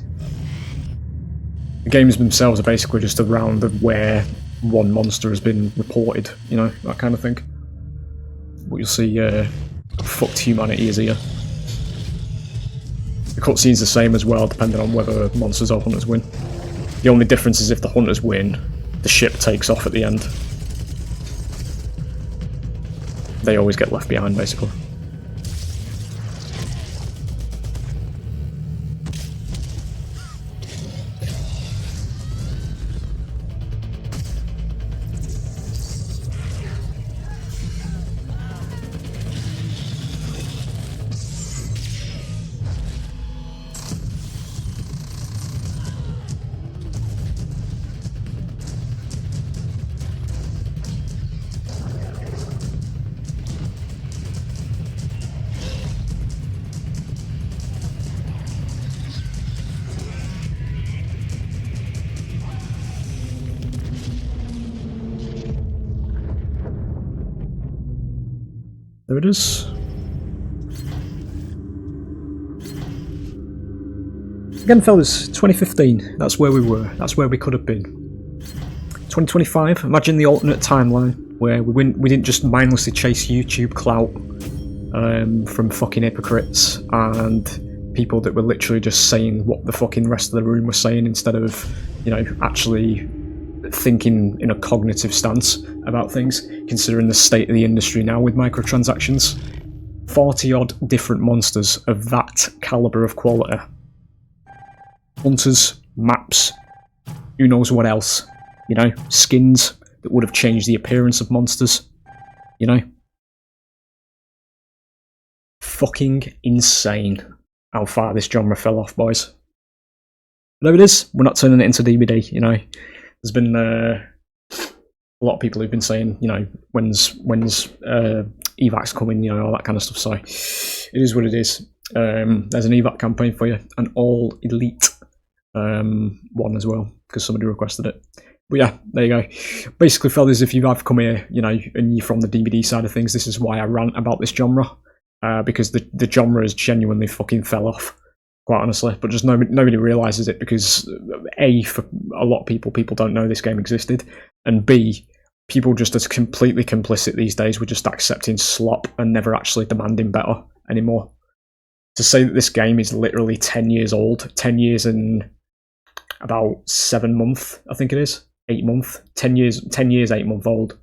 The games themselves are basically just a round of where one monster has been reported, you know, that kind of thing. But you'll see fucked humanity is here. The cutscene's the same as well, depending on whether monsters or hunters win. The only difference is if the hunters win, the ship takes off at the end. They always get left behind, basically. There it is. Again, fellas, 2015. That's where we were. That's where we could have been. 2025. Imagine the alternate timeline where we didn't just mindlessly chase YouTube clout from fucking hypocrites and people that were literally just saying what the fucking rest of the room was saying instead of, you know, actually thinking in a cognitive stance about things, considering the state of the industry now with microtransactions. 40 odd different monsters of that caliber of quality. Hunters, maps, who knows what else, you know, skins that would have changed the appearance of monsters, you know. Fucking insane how far this genre fell off, boys. There it is, we're not turning it into DVD, you know. There's been a lot of people who've been saying, you know, when's evacs coming, you know, all that kind of stuff. So it is what it is. There's an evac campaign for you, an all elite one as well, because somebody requested it. But yeah, there you go. Basically, fellas, if you have come here, you know, and you're from the DVD side of things, this is why I rant about this genre, because the genre has genuinely fucking fell off. Quite honestly, but just nobody realises it because A, for a lot of people don't know this game existed, and B, people just as completely complicit these days with just accepting slop and never actually demanding better anymore. To say that this game is literally 10 years old, 10 years and about 7 months, I think it is, 8 months, 10 years, 8 months old,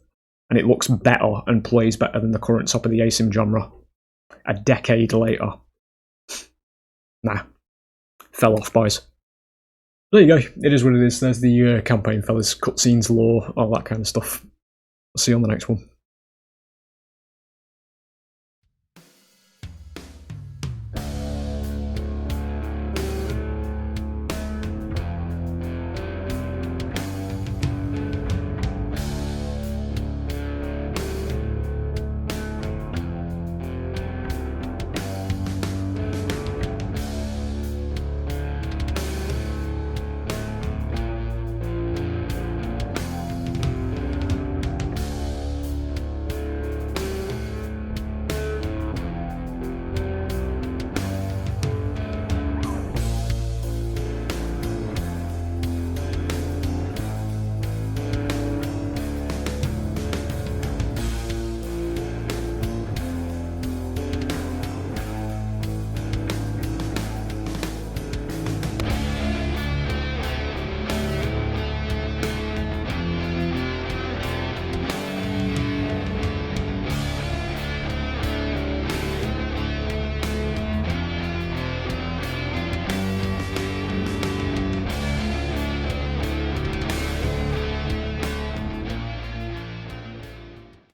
and it looks better and plays better than the current top of the ASIM genre a decade later. Nah, fell off, boys. There you go. It is what it is. There's the campaign, fellas. Cutscenes, lore, all that kind of stuff. I'll see you on the next one.